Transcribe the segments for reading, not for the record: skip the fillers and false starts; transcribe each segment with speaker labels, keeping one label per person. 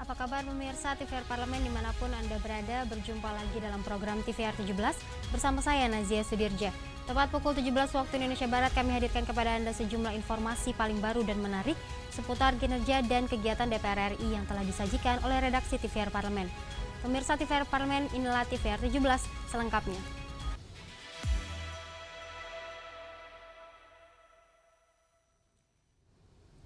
Speaker 1: apa kabar pemirsa TVR Parlemen dimanapun Anda berada, berjumpa lagi dalam program TVR 17 bersama saya Nazia Sudirja. Tepat pukul 17 waktu Indonesia Barat kami hadirkan kepada Anda sejumlah informasi paling baru dan menarik seputar kinerja dan kegiatan DPR RI yang telah disajikan oleh redaksi TVR Parlemen. Pemirsa TVR Parlemen, inilah TVR 17 selengkapnya.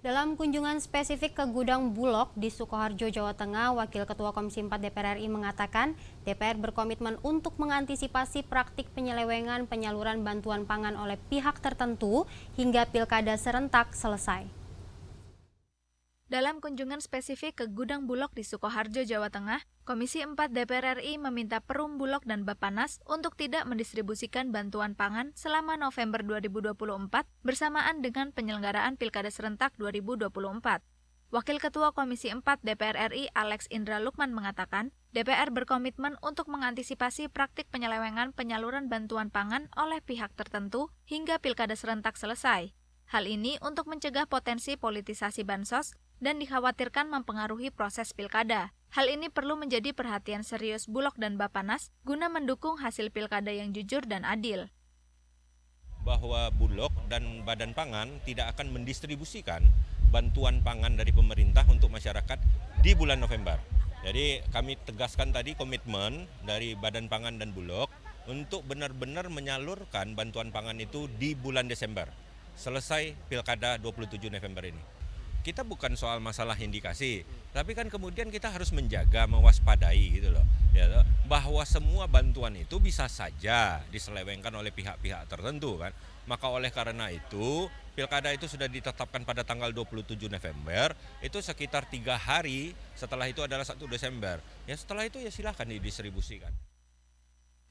Speaker 1: Dalam kunjungan spesifik ke gudang Bulog di Sukoharjo, Jawa Tengah, Wakil Ketua Komisi 4 DPR RI mengatakan DPR berkomitmen untuk mengantisipasi praktik penyelewengan penyaluran bantuan pangan oleh pihak tertentu hingga pilkada serentak selesai.
Speaker 2: Dalam kunjungan spesifik ke gudang Bulog di Sukoharjo, Jawa Tengah, Komisi 4 DPR RI meminta Perum Bulog dan Bappenas untuk tidak mendistribusikan bantuan pangan selama November 2024 bersamaan dengan penyelenggaraan Pilkada Serentak 2024. Wakil Ketua Komisi 4 DPR RI Alex Indra Lukman mengatakan, DPR berkomitmen untuk mengantisipasi praktik penyelewengan penyaluran bantuan pangan oleh pihak tertentu hingga Pilkada Serentak selesai. Hal ini untuk mencegah potensi politisasi bansos dan dikhawatirkan mempengaruhi proses pilkada. Hal ini perlu menjadi perhatian serius Bulog dan Bappenas guna mendukung hasil pilkada yang jujur dan adil.
Speaker 3: Bahwa Bulog dan Badan Pangan tidak akan mendistribusikan bantuan pangan dari pemerintah untuk masyarakat di bulan November. Jadi kami tegaskan tadi komitmen dari Badan Pangan dan Bulog untuk benar-benar menyalurkan bantuan pangan itu di bulan Desember. Selesai pilkada 27 November ini. Kita bukan soal masalah indikasi, tapi kan kemudian kita harus menjaga, mewaspadai gitu loh. Ya, bahwa semua bantuan itu bisa saja diselewengkan oleh pihak-pihak tertentu kan. Maka oleh karena itu, pilkada itu sudah ditetapkan pada tanggal 27 November, itu sekitar 3 hari, setelah itu adalah 1 Desember. Ya setelah itu ya silakan didistribusikan.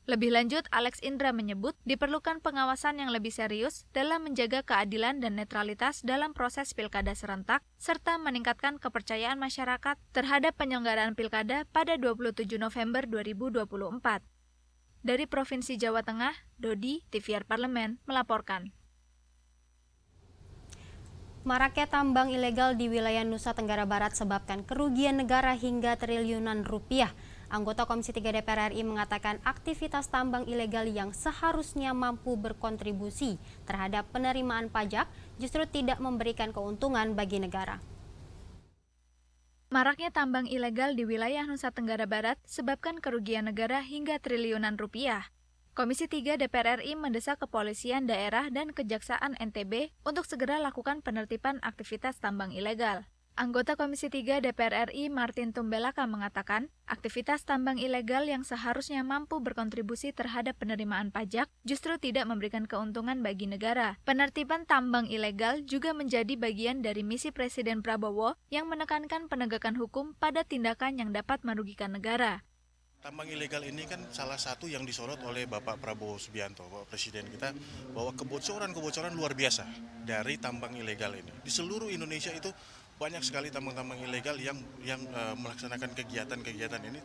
Speaker 2: Lebih lanjut, Alex Indra menyebut diperlukan pengawasan yang lebih serius dalam menjaga keadilan dan netralitas dalam proses pilkada serentak, serta meningkatkan kepercayaan masyarakat terhadap penyelenggaraan pilkada pada 27 November 2024. Dari Provinsi Jawa Tengah, Dodi, TVR Parlemen, melaporkan.
Speaker 1: Maraknya tambang ilegal di wilayah Nusa Tenggara Barat sebabkan kerugian negara hingga triliunan rupiah. Anggota Komisi 3 DPR RI mengatakan aktivitas tambang ilegal yang seharusnya mampu berkontribusi terhadap penerimaan pajak justru tidak memberikan keuntungan bagi negara.
Speaker 2: Maraknya tambang ilegal di wilayah Nusa Tenggara Barat sebabkan kerugian negara hingga triliunan rupiah. Komisi 3 DPR RI mendesak kepolisian daerah dan Kejaksaan NTB untuk segera lakukan penertiban aktivitas tambang ilegal. Anggota Komisi 3 DPR RI Martin Tumbelaka mengatakan, aktivitas tambang ilegal yang seharusnya mampu berkontribusi terhadap penerimaan pajak justru tidak memberikan keuntungan bagi negara. Penertiban tambang ilegal juga menjadi bagian dari misi Presiden Prabowo yang menekankan penegakan hukum pada tindakan yang dapat merugikan negara.
Speaker 4: Tambang ilegal ini kan salah satu yang disorot oleh Bapak Prabowo Subianto, Bapak Presiden kita, bahwa kebocoran luar biasa dari tambang ilegal ini. Di seluruh Indonesia itu banyak sekali tambang-tambang ilegal yang melaksanakan kegiatan-kegiatan ini.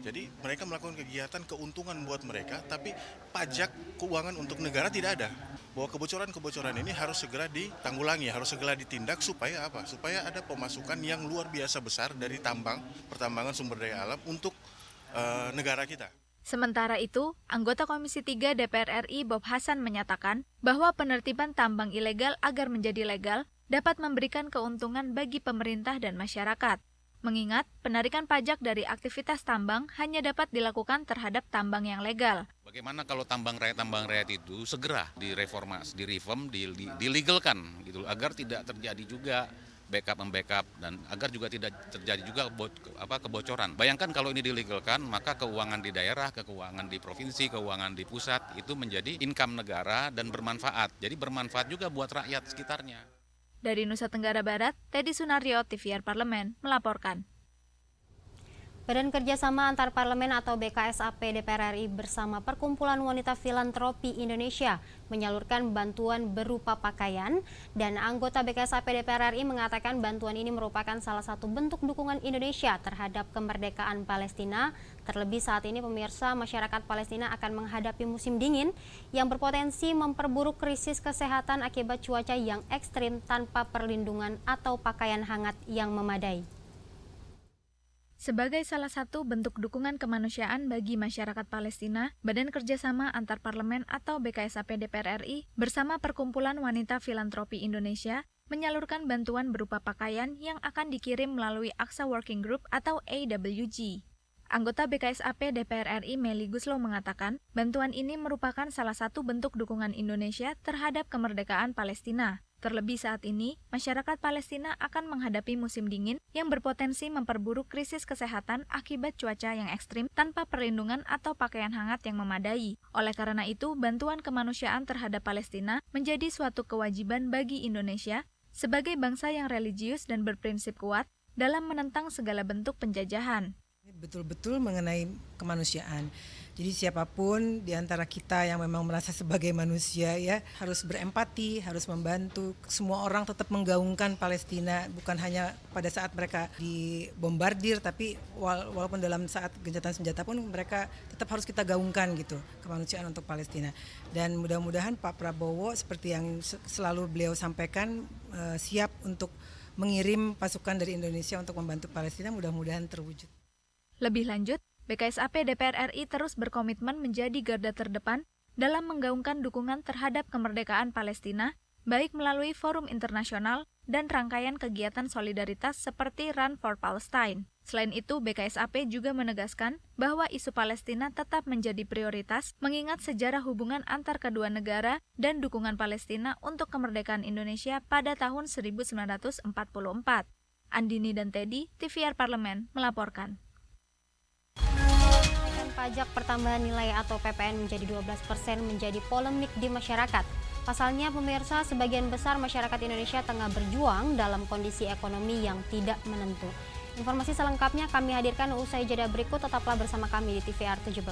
Speaker 4: Jadi mereka melakukan kegiatan keuntungan buat mereka, tapi pajak keuangan untuk negara tidak ada. Bahwa kebocoran-kebocoran ini harus segera ditanggulangi, harus segera ditindak supaya apa? Supaya ada pemasukan yang luar biasa besar dari pertambangan sumber daya alam untuk negara kita.
Speaker 2: Sementara itu, anggota Komisi 3 DPR RI Bob Hasan menyatakan bahwa penertiban tambang ilegal agar menjadi legal dapat memberikan keuntungan bagi pemerintah dan masyarakat. Mengingat penarikan pajak dari aktivitas tambang hanya dapat dilakukan terhadap tambang yang legal.
Speaker 5: Bagaimana kalau tambang rakyat itu segera direformasi, dilegalkan gitu agar tidak terjadi juga backup dan agar juga tidak terjadi juga kebocoran. Bayangkan kalau ini dilegalkan, maka keuangan di daerah, keuangan di provinsi, keuangan di pusat itu menjadi income negara dan bermanfaat. Jadi bermanfaat juga buat rakyat sekitarnya.
Speaker 2: Dari Nusa Tenggara Barat, Teddy Sunaryo, TVR Parlemen, melaporkan.
Speaker 1: Badan Kerjasama Antar Parlemen atau BKSAP DPR RI bersama Perkumpulan Wanita Filantropi Indonesia menyalurkan bantuan berupa pakaian dan anggota BKSAP DPR RI mengatakan bantuan ini merupakan salah satu bentuk dukungan Indonesia terhadap kemerdekaan Palestina. Terlebih saat ini pemirsa, masyarakat Palestina akan menghadapi musim dingin yang berpotensi memperburuk krisis kesehatan akibat cuaca yang ekstrim tanpa perlindungan atau pakaian hangat yang memadai.
Speaker 2: Sebagai salah satu bentuk dukungan kemanusiaan bagi masyarakat Palestina, Badan Kerjasama Antar Parlemen atau BKSAP DPR RI bersama Perkumpulan Wanita Filantropi Indonesia menyalurkan bantuan berupa pakaian yang akan dikirim melalui Aqsa Working Group atau AWG. Anggota BKSAP DPR RI Meli Guslow mengatakan, bantuan ini merupakan salah satu bentuk dukungan Indonesia terhadap kemerdekaan Palestina. Terlebih saat ini, masyarakat Palestina akan menghadapi musim dingin yang berpotensi memperburuk krisis kesehatan akibat cuaca yang ekstrim tanpa perlindungan atau pakaian hangat yang memadai. Oleh karena itu, bantuan kemanusiaan terhadap Palestina menjadi suatu kewajiban bagi Indonesia sebagai bangsa yang religius dan berprinsip kuat dalam menentang segala bentuk penjajahan.
Speaker 6: Betul-betul mengenai kemanusiaan. Jadi siapapun di antara kita yang memang merasa sebagai manusia ya harus berempati, harus membantu. Semua orang tetap menggaungkan Palestina, bukan hanya pada saat mereka dibombardir, tapi walaupun dalam saat gencatan senjata pun mereka tetap harus kita gaungkan gitu, kemanusiaan untuk Palestina. Dan mudah-mudahan Pak Prabowo seperti yang selalu beliau sampaikan siap untuk mengirim pasukan dari Indonesia untuk membantu Palestina, mudah-mudahan terwujud.
Speaker 2: Lebih lanjut, BKSAP DPR RI terus berkomitmen menjadi garda terdepan dalam menggaungkan dukungan terhadap kemerdekaan Palestina, baik melalui forum internasional dan rangkaian kegiatan solidaritas seperti Run for Palestine. Selain itu, BKSAP juga menegaskan bahwa isu Palestina tetap menjadi prioritas mengingat sejarah hubungan antar kedua negara dan dukungan Palestina untuk kemerdekaan Indonesia pada tahun 1944. Andini dan Teddy, TVR Parlemen, melaporkan.
Speaker 1: Pajak pertambahan nilai atau PPN menjadi 12% menjadi polemik di masyarakat. Pasalnya pemirsa, sebagian besar masyarakat Indonesia tengah berjuang dalam kondisi ekonomi yang tidak menentu. Informasi selengkapnya kami hadirkan usai jeda berikut, tetaplah bersama kami di TVR 17.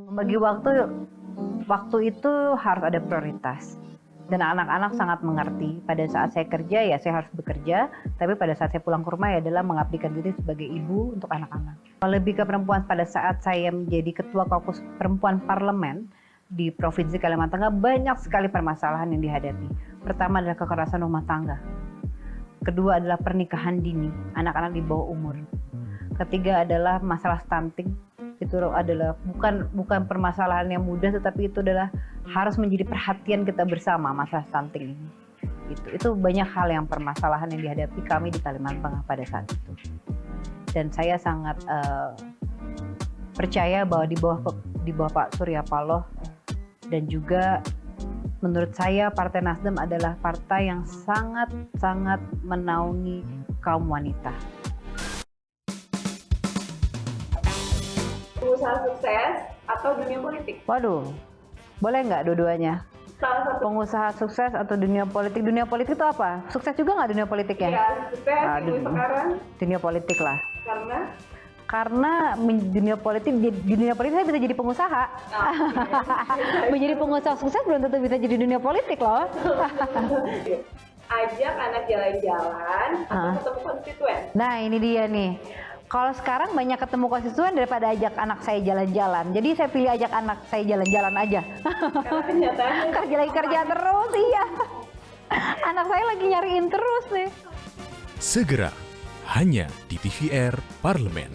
Speaker 7: Bagi waktu itu harus ada prioritas. Dan anak-anak sangat mengerti. Pada saat saya kerja ya saya harus bekerja, tapi pada saat saya pulang ke rumah ya adalah mengabdikan diri sebagai ibu untuk anak-anak. Lebih ke perempuan, pada saat saya menjadi ketua Kaukus Perempuan Parlemen di Provinsi Kalimantan Tengah, banyak sekali permasalahan yang dihadapi. Pertama adalah kekerasan rumah tangga. Kedua adalah pernikahan dini, anak-anak di bawah umur. Ketiga adalah masalah stunting. Itu adalah bukan permasalahan yang mudah, tetapi itu adalah harus menjadi perhatian kita bersama, masalah stunting ini. Itu banyak hal yang permasalahan yang dihadapi kami di Kalimantan Tengah pada saat itu. Dan saya sangat percaya bahwa di bawah Pak Surya Paloh dan juga menurut saya Partai Nasdem adalah partai yang sangat menaungi kaum wanita.
Speaker 8: Pengusaha sukses atau dunia politik?
Speaker 7: Waduh, boleh nggak dua-duanya?
Speaker 8: Salah satu.
Speaker 7: Pengusaha sukses atau dunia politik? Dunia politik itu apa? Sukses juga nggak dunia politiknya?
Speaker 8: Ya, sukses sekarang.
Speaker 7: Dunia politik lah.
Speaker 8: Karena
Speaker 7: dunia politik saya bisa jadi pengusaha. Menjadi pengusaha sukses belum tentu bisa jadi dunia politik loh.
Speaker 8: Ajak anak jalan-jalan atau ketemu konstituen?
Speaker 7: Nah ini dia nih. Kalau sekarang banyak ketemu konstituen daripada ajak anak saya jalan-jalan. Jadi saya pilih ajak anak saya jalan-jalan aja.
Speaker 8: Karena kenyataannya
Speaker 7: kerja terus, iya. Anak saya lagi nyariin terus nih.
Speaker 9: Segera, hanya di TVR Parlemen.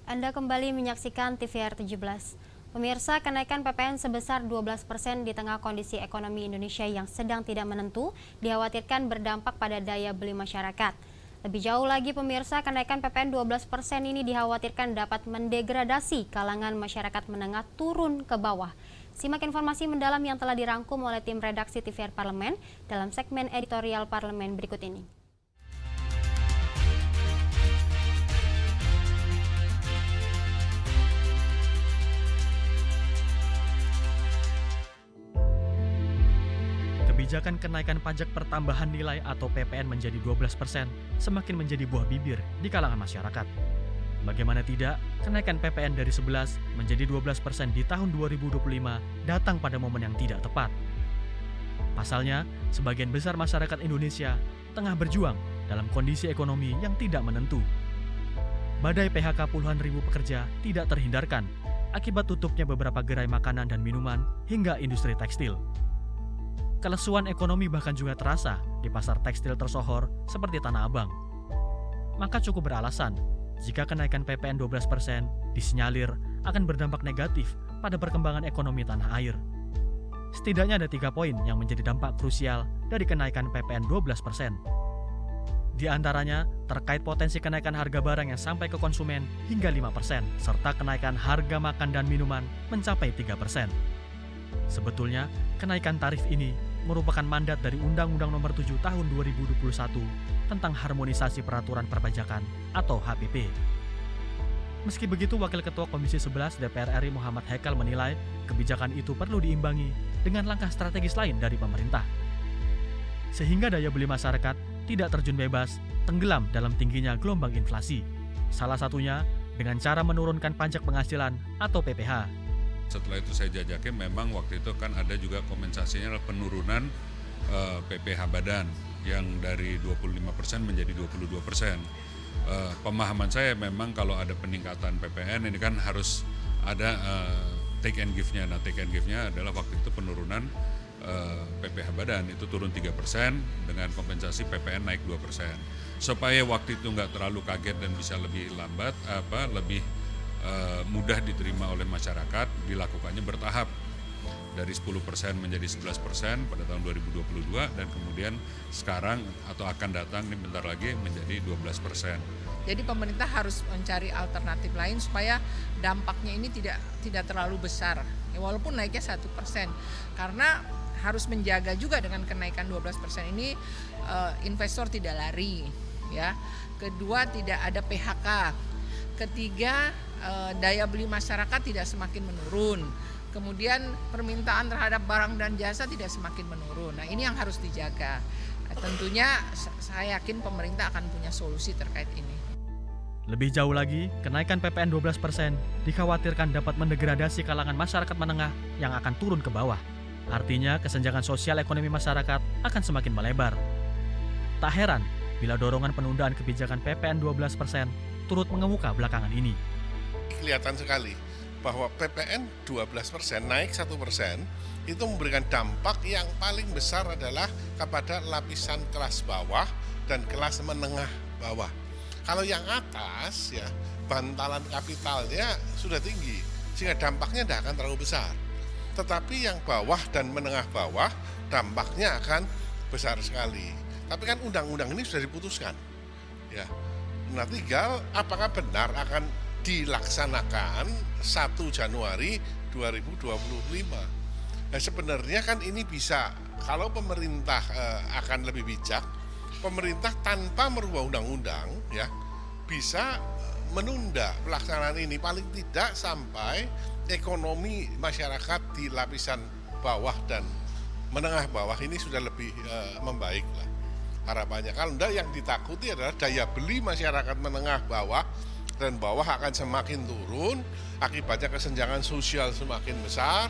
Speaker 1: Anda kembali menyaksikan TVR 17. Pemirsa, kenaikan PPN sebesar 12% di tengah kondisi ekonomi Indonesia yang sedang tidak menentu dikhawatirkan berdampak pada daya beli masyarakat. Lebih jauh lagi pemirsa, kenaikan PPN 12% ini dikhawatirkan dapat mendegradasi kalangan masyarakat menengah turun ke bawah. Simak informasi mendalam yang telah dirangkum oleh tim redaksi TVR Parlemen dalam segmen editorial Parlemen berikut ini.
Speaker 10: Kebijakan kenaikan pajak pertambahan nilai atau PPN menjadi 12% semakin menjadi buah bibir di kalangan masyarakat. Bagaimana tidak, kenaikan PPN dari 11 menjadi 12% di tahun 2025 datang pada momen yang tidak tepat. Pasalnya, sebagian besar masyarakat Indonesia tengah berjuang dalam kondisi ekonomi yang tidak menentu. badai PHK puluhan ribu pekerja tidak terhindarkan akibat tutupnya beberapa gerai makanan dan minuman hingga industri tekstil. Kelesuan ekonomi bahkan juga terasa di pasar tekstil tersohor seperti Tanah Abang. Maka cukup beralasan jika kenaikan PPN 12% disinyalir akan berdampak negatif pada perkembangan ekonomi tanah air. Setidaknya ada 3 poin yang menjadi dampak krusial dari kenaikan PPN 12%. Di antaranya terkait potensi kenaikan harga barang yang sampai ke konsumen hingga 5%, serta kenaikan harga makan dan minuman mencapai 3%. Sebetulnya, kenaikan tarif ini merupakan mandat dari Undang-Undang Nomor 7 Tahun 2021 tentang Harmonisasi Peraturan Perpajakan atau HPP. Meski begitu, Wakil Ketua Komisi 11 DPR RI Muhammad Haikal menilai kebijakan itu perlu diimbangi dengan langkah strategis lain dari pemerintah. Sehingga daya beli masyarakat tidak terjun bebas, tenggelam dalam tingginya gelombang inflasi. Salah satunya dengan cara menurunkan pajak penghasilan atau PPh.
Speaker 11: Setelah itu saya jajakin, memang waktu itu kan ada juga kompensasinya adalah penurunan PPh badan yang dari 25% menjadi 22%. Pemahaman saya memang kalau ada peningkatan PPN ini kan harus ada take and give-nya. Nah, take and give-nya adalah waktu itu penurunan PPh badan itu turun 3% dengan kompensasi PPN naik 2%. Supaya waktu itu nggak terlalu kaget dan bisa lebih lambat, lebih mudah diterima oleh masyarakat, dilakukannya bertahap dari 10% menjadi 11% pada tahun 2022 dan kemudian sekarang atau akan datang ini bentar lagi menjadi 12%.
Speaker 12: Jadi pemerintah harus mencari alternatif lain supaya dampaknya ini tidak terlalu besar. Ya, walaupun naiknya 1%, karena harus menjaga juga dengan kenaikan 12% ini investor tidak lari, ya. Kedua, tidak ada PHK. Ketiga, daya beli masyarakat tidak semakin menurun. Kemudian permintaan terhadap barang dan jasa tidak semakin menurun. Nah, ini yang harus dijaga. Tentunya saya yakin pemerintah akan punya solusi terkait ini.
Speaker 10: Lebih jauh lagi, kenaikan PPN 12% dikhawatirkan dapat mendegradasi kalangan masyarakat menengah yang akan turun ke bawah. Artinya, kesenjangan sosial ekonomi masyarakat akan semakin melebar. Tak heran bila dorongan penundaan kebijakan PPN 12% turut mengemuka belakangan ini.
Speaker 13: Kelihatan sekali bahwa PPN 12% naik 1% itu memberikan dampak yang paling besar adalah kepada lapisan kelas bawah dan kelas menengah bawah. Kalau yang atas ya bantalan kapitalnya sudah tinggi sehingga dampaknya tidak akan terlalu besar. Tetapi yang bawah dan menengah bawah dampaknya akan besar sekali. Tapi kan undang-undang ini sudah diputuskan. Ya. Nah, tinggal apakah benar akan dilaksanakan 1 Januari 2025. Nah, sebenarnya kan ini bisa, kalau pemerintah akan lebih bijak, pemerintah tanpa merubah undang-undang ya bisa menunda pelaksanaan ini paling tidak sampai ekonomi masyarakat di lapisan bawah dan menengah bawah ini sudah lebih membaik lah harapannya. Kalau enggak, yang ditakuti adalah daya beli masyarakat menengah bawah dan bawah akan semakin turun, akibatnya kesenjangan sosial semakin besar.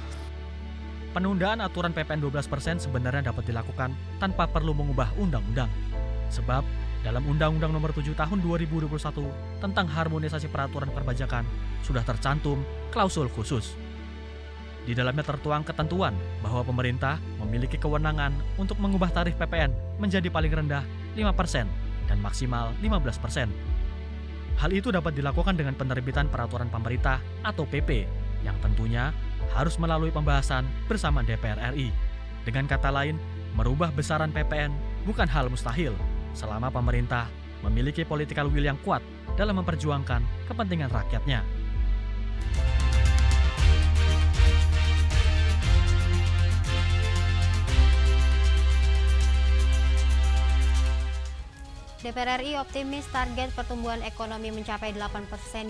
Speaker 10: Penundaan aturan PPN 12% sebenarnya dapat dilakukan tanpa perlu mengubah undang-undang. Sebab, dalam Undang-Undang Nomor 7 Tahun 2021 tentang Harmonisasi Peraturan Perpajakan sudah tercantum klausul khusus. Di dalamnya tertuang ketentuan bahwa pemerintah memiliki kewenangan untuk mengubah tarif PPN menjadi paling rendah 5% dan maksimal 15%. Hal itu dapat dilakukan dengan penerbitan peraturan pemerintah atau PP yang tentunya harus melalui pembahasan bersama DPR RI. Dengan kata lain, merubah besaran PPN bukan hal mustahil selama pemerintah memiliki political will yang kuat dalam memperjuangkan kepentingan rakyatnya.
Speaker 1: DPR RI optimis target pertumbuhan ekonomi mencapai 8%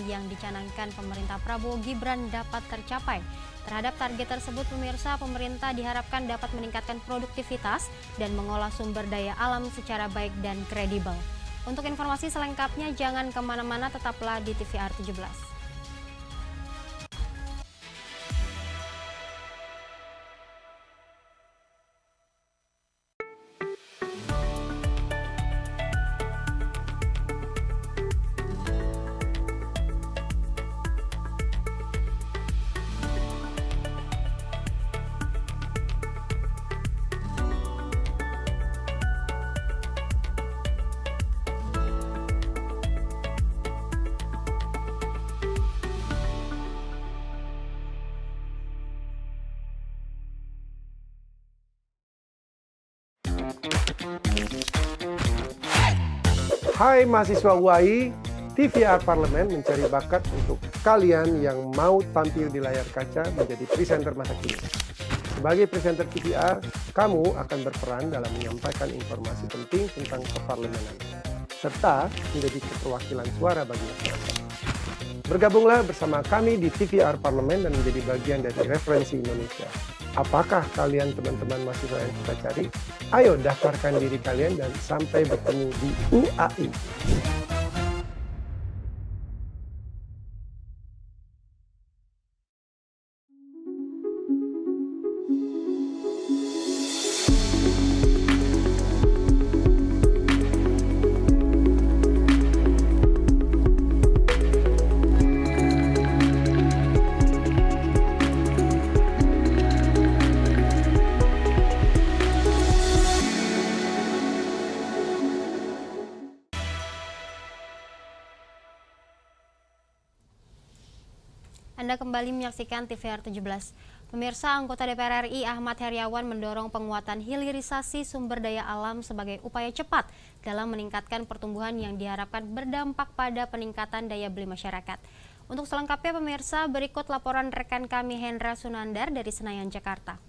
Speaker 1: yang dicanangkan pemerintah Prabowo Gibran dapat tercapai. Terhadap target tersebut, pemirsa, pemerintah diharapkan dapat meningkatkan produktivitas dan mengolah sumber daya alam secara baik dan kredibel. Untuk informasi selengkapnya, jangan kemana-mana, tetaplah di TVR 17.
Speaker 14: Hai mahasiswa UAI, TVR Parlemen mencari bakat untuk kalian yang mau tampil di layar kaca menjadi presenter masa kini. Sebagai presenter TVR, kamu akan berperan dalam menyampaikan informasi penting tentang keparlemenan, serta menjadi keterwakilan suara bagi masyarakat. Bergabunglah bersama kami di TVR Parlemen dan menjadi bagian dari referensi Indonesia. Apakah kalian teman-teman mahasiswa yang kita cari? Ayo daftarkan diri kalian dan sampai bertemu di UAI.
Speaker 1: Anda kembali menyaksikan TVR 17. Pemirsa, anggota DPR RI Ahmad Heriawan mendorong penguatan hilirisasi sumber daya alam sebagai upaya cepat dalam meningkatkan pertumbuhan yang diharapkan berdampak pada peningkatan daya beli masyarakat. Untuk selengkapnya pemirsa, berikut laporan rekan kami Hendra Sunandar dari Senayan, Jakarta.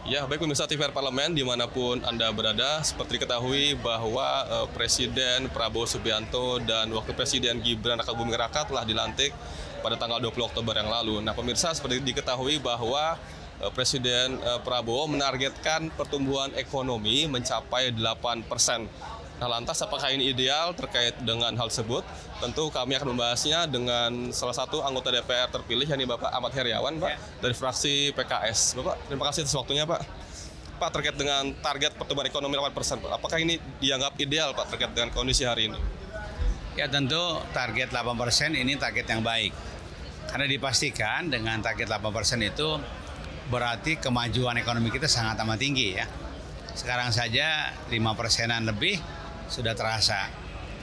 Speaker 15: Ya, baik pemirsa TVR Parlemen dimanapun Anda berada, seperti diketahui bahwa Presiden Prabowo Subianto dan Wakil Presiden Gibran Rakabuming Raka telah dilantik pada tanggal 20 Oktober yang lalu. Nah pemirsa, seperti diketahui bahwa Presiden Prabowo menargetkan pertumbuhan ekonomi mencapai 8%. Nah lantas apakah ini ideal terkait dengan hal tersebut? Tentu kami akan membahasnya dengan salah satu anggota DPR terpilih, yakni Bapak Ahmad Heriawan, Pak, dari fraksi PKS. Bapak, terima kasih atas waktunya, Pak. Pak, terkait dengan target pertumbuhan ekonomi 8%, Pak, apakah ini dianggap ideal, Pak, terkait dengan kondisi hari ini?
Speaker 16: Ya tentu target 8% ini target yang baik. Karena dipastikan dengan target 8% itu berarti kemajuan ekonomi kita sangat amat tinggi ya. Sekarang saja 5%-an lebih sudah terasa.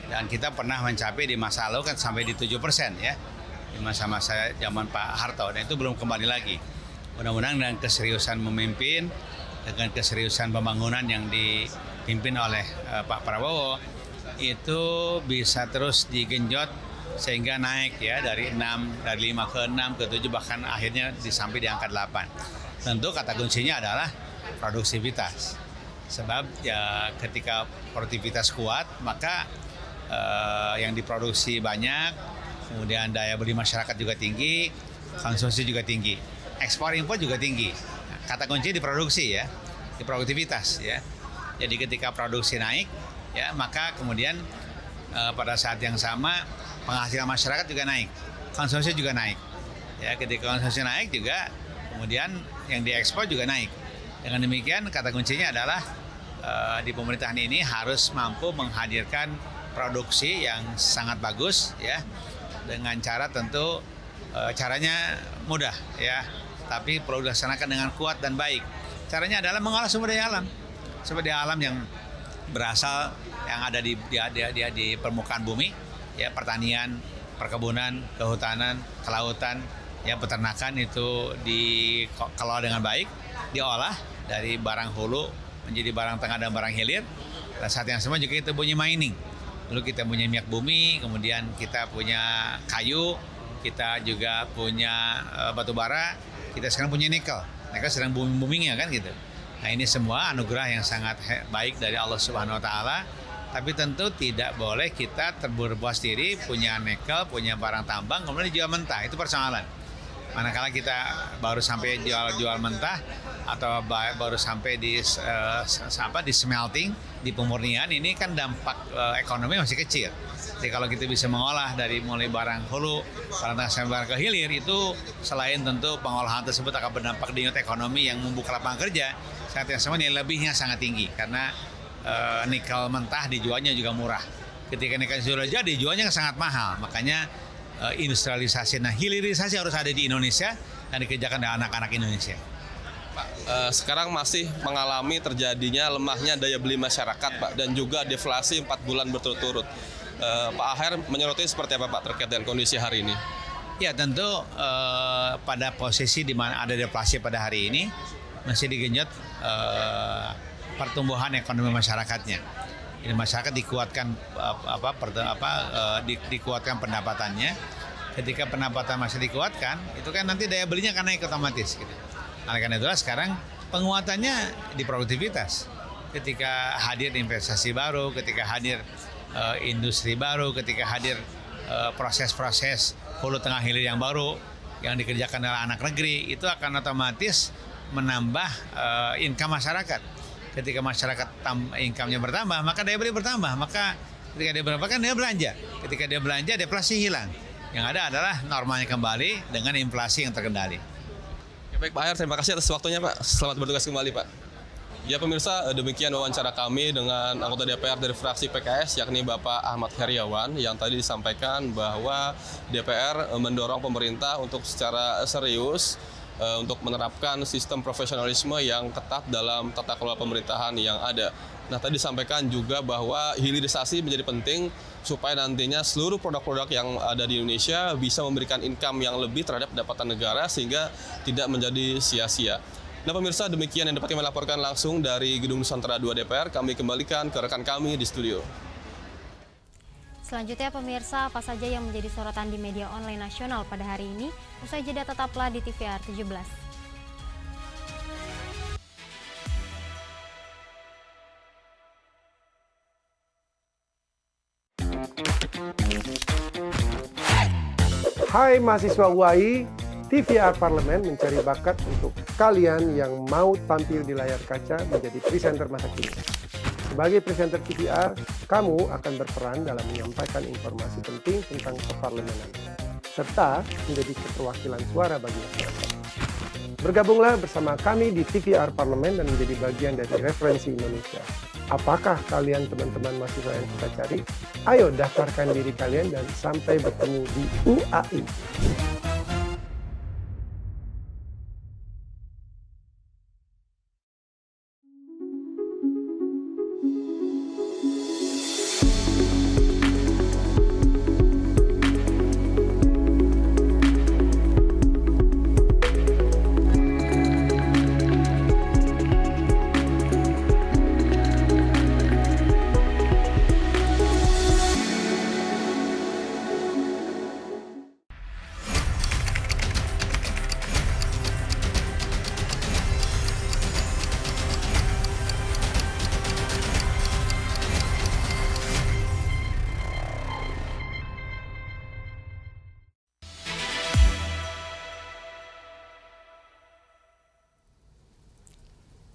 Speaker 16: Dan kita pernah mencapai di masa lalu kan sampai di 7% ya. Di masa-masa zaman Pak Harto, dan itu belum kembali lagi. Mudah-mudahan dengan keseriusan memimpin, dengan keseriusan pembangunan yang dipimpin oleh Pak Prabowo, itu bisa terus digenjot sehingga naik ya dari 5 ke 6 ke 7 bahkan akhirnya sampai di angka 8. Tentu kata kuncinya adalah produktivitas. Sebab ya ketika produktivitas kuat maka yang diproduksi banyak, kemudian daya beli masyarakat juga tinggi, konsumsi juga tinggi, ekspor impor juga tinggi. Kata kunci di produksi ya, di produktivitas ya. Jadi ketika produksi naik ya maka kemudian pada saat yang sama penghasilan masyarakat juga naik, konsumsi juga naik. Ya, ketika konsumsi naik juga, kemudian yang diekspor juga naik. Dengan demikian, kata kuncinya adalah di pemerintahan ini harus mampu menghadirkan produksi yang sangat bagus, ya, dengan cara tentu caranya mudah, ya, tapi perlu dilaksanakan dengan kuat dan baik. Caranya adalah mengolah sumber daya alam yang berasal yang ada di permukaan bumi. Ya, pertanian, perkebunan, kehutanan, kelautan, ya peternakan itu dikelola dengan baik, diolah dari barang hulu menjadi barang tengah dan barang hilir. Dan saat yang sama juga kita punya mining. Dulu kita punya minyak bumi, kemudian kita punya kayu, kita juga punya batu bara, kita sekarang punya nikel. Nikel sedang booming-boomingnya kan gitu. Nah ini semua anugerah yang sangat baik dari Allah Subhanahu Wa Taala. Tapi tentu tidak boleh kita berpuas diri punya nikel, punya barang tambang, kemudian dijual mentah. Itu persoalan. Manakala kita baru sampai jual mentah atau baru sampai di smelting, di pemurnian, ini kan dampak ekonomi masih kecil. Jadi kalau kita bisa mengolah dari mulai barang hulu, barang tengah sampai barang ke hilir, itu selain tentu pengolahan tersebut akan berdampak di ekonomi yang membuka lapangan kerja, saat yang sama nilai lebihnya sangat tinggi karena nikel mentah dijualnya juga murah. Ketika nikel sudah jadi, dijualnya sangat mahal. Makanya industrialisasi, hilirisasi harus ada di Indonesia dan dikerjakan oleh anak-anak Indonesia.
Speaker 15: Pak, sekarang masih mengalami terjadinya lemahnya daya beli masyarakat, Pak, dan juga deflasi 4 bulan berturut-turut. Pak Aher menyoroti seperti apa, Pak, terkait dengan kondisi hari ini?
Speaker 16: Ya tentu pada posisi di mana ada deflasi pada hari ini masih digenjot pertumbuhan ekonomi masyarakatnya. Ini masyarakat dikuatkan dikuatkan pendapatannya. Ketika pendapatan masih dikuatkan, itu kan nanti daya belinya akan naik otomatis. Gitu. Oleh karena itulah sekarang penguatannya di produktivitas. Ketika hadir investasi baru, ketika hadir industri baru, ketika hadir proses-proses hulu tengah hilir yang baru yang dikerjakan oleh anak negeri, itu akan otomatis menambah income masyarakat. Ketika masyarakat income-nya bertambah, maka daya beli bertambah. Maka ketika dia bertambah kan dia belanja. Ketika dia belanja, deflasi hilang. Yang ada adalah normanya kembali dengan inflasi yang terkendali.
Speaker 15: Ya, baik Pak Aher, terima kasih atas waktunya Pak. Selamat bertugas kembali Pak. Ya pemirsa, demikian wawancara kami dengan anggota DPR dari fraksi PKS, yakni Bapak Ahmad Heriawan, yang tadi disampaikan bahwa DPR mendorong pemerintah untuk secara serius untuk menerapkan sistem profesionalisme yang ketat dalam tata kelola pemerintahan yang ada. Nah, tadi disampaikan juga bahwa hilirisasi menjadi penting supaya nantinya seluruh produk-produk yang ada di Indonesia bisa memberikan income yang lebih terhadap pendapatan negara sehingga tidak menjadi sia-sia. Nah pemirsa, demikian yang dapat kami laporkan langsung dari Gedung Nusantara 2 DPR. Kami kembalikan ke rekan kami di studio.
Speaker 1: Selanjutnya pemirsa, apa saja yang menjadi sorotan di media online nasional pada hari ini? Usai jeda tetaplah di TVR 17.
Speaker 14: Hai mahasiswa UAI, TVR Parlemen mencari bakat untuk kalian yang mau tampil di layar kaca menjadi presenter masa kini. Sebagai presenter TVR, kamu akan berperan dalam menyampaikan informasi penting tentang keparlemenan, serta menjadi keterwakilan suara bagi masyarakat. Bergabunglah bersama kami di TVR Parlemen dan menjadi bagian dari Referensi Indonesia. Apakah kalian teman-teman mahasiswa yang kita cari? Ayo daftarkan diri kalian dan sampai bertemu di UAI.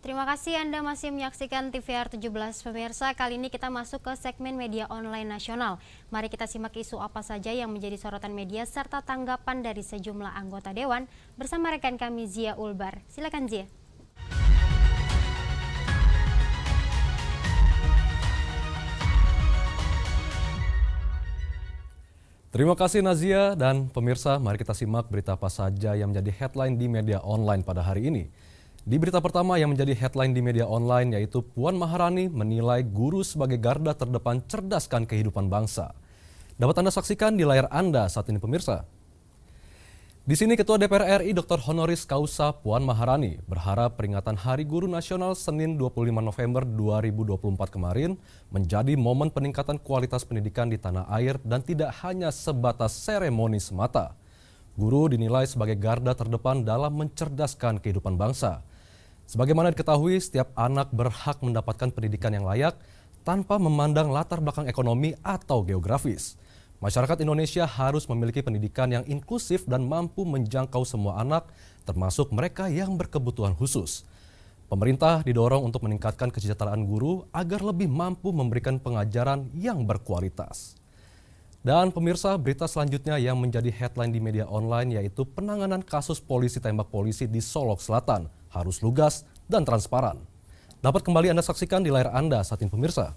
Speaker 1: Terima kasih Anda masih menyaksikan TVR 17 pemirsa. Kali ini kita masuk ke segmen media online nasional. Mari kita simak isu apa saja yang menjadi sorotan media serta tanggapan dari sejumlah anggota Dewan bersama rekan kami Zia Ulbar. Silakan Zia.
Speaker 17: Terima kasih Nazia dan pemirsa, mari kita simak berita apa saja yang menjadi headline di media online pada hari ini. Di berita pertama yang menjadi headline di media online yaitu Puan Maharani menilai guru sebagai garda terdepan cerdaskan kehidupan bangsa. Dapat Anda saksikan di layar Anda saat ini pemirsa. Di sini Ketua DPR RI Dr. Honoris Causa Puan Maharani berharap peringatan Hari Guru Nasional Senin 25 November 2024 kemarin menjadi momen peningkatan kualitas pendidikan di tanah air dan tidak hanya sebatas seremoni semata. Guru dinilai sebagai garda terdepan dalam mencerdaskan kehidupan bangsa. Sebagaimana diketahui, setiap anak berhak mendapatkan pendidikan yang layak tanpa memandang latar belakang ekonomi atau geografis. Masyarakat Indonesia harus memiliki pendidikan yang inklusif dan mampu menjangkau semua anak, termasuk mereka yang berkebutuhan khusus. Pemerintah didorong untuk meningkatkan kesejahteraan guru agar lebih mampu memberikan pengajaran yang berkualitas. Dan pemirsa, berita selanjutnya yang menjadi headline di media online yaitu penanganan kasus polisi tembak polisi di Solok Selatan harus lugas dan transparan. Dapat kembali Anda saksikan di layar Anda saat ini pemirsa.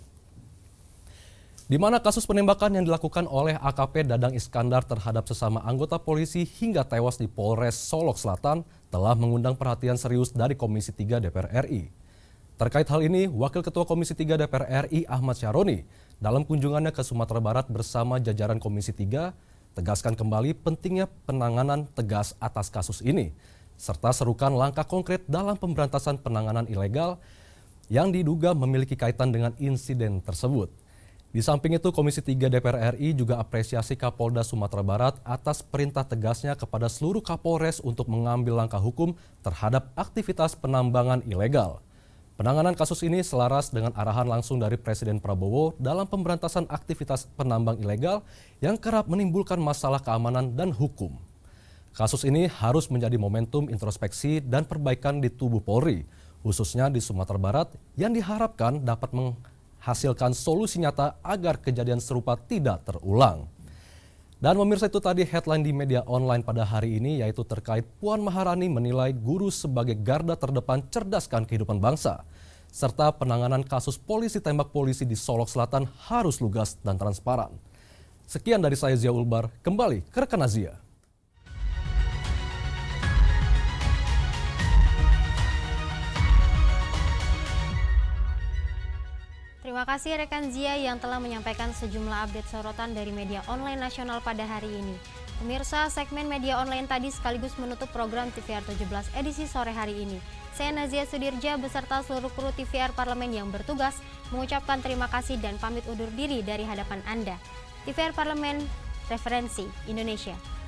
Speaker 17: Di mana kasus penembakan yang dilakukan oleh AKP Dadang Iskandar terhadap sesama anggota polisi hingga tewas di Polres Solok Selatan telah mengundang perhatian serius dari Komisi 3 DPR RI. Terkait hal ini, Wakil Ketua Komisi 3 DPR RI Ahmad Syaroni dalam kunjungannya ke Sumatera Barat bersama jajaran Komisi 3 tegaskan kembali pentingnya penanganan tegas atas kasus ini, serta serukan langkah konkret dalam pemberantasan penanganan ilegal yang diduga memiliki kaitan dengan insiden tersebut. Di samping itu, Komisi 3 DPR RI juga apresiasi Kapolda Sumatera Barat atas perintah tegasnya kepada seluruh Kapolres untuk mengambil langkah hukum terhadap aktivitas penambangan ilegal. Penanganan kasus ini selaras dengan arahan langsung dari Presiden Prabowo dalam pemberantasan aktivitas penambang ilegal yang kerap menimbulkan masalah keamanan dan hukum. Kasus ini harus menjadi momentum introspeksi dan perbaikan di tubuh Polri, khususnya di Sumatera Barat, yang diharapkan dapat menghasilkan solusi nyata agar kejadian serupa tidak terulang. Dan pemirsa, itu tadi headline di media online pada hari ini, yaitu terkait Puan Maharani menilai guru sebagai garda terdepan cerdaskan kehidupan bangsa, serta penanganan kasus polisi tembak polisi di Solok Selatan harus lugas dan transparan. Sekian dari saya, Zia Ulbar, kembali ke rekan Azia.
Speaker 1: Terima kasih rekan Zia yang telah menyampaikan sejumlah update sorotan dari media online nasional pada hari ini. Pemirsa, segmen media online tadi sekaligus menutup program TVR 17 edisi sore hari ini. Saya Nazia Sudirja beserta seluruh kru TVR Parlemen yang bertugas mengucapkan terima kasih dan pamit undur diri dari hadapan Anda. TVR Parlemen, referensi Indonesia.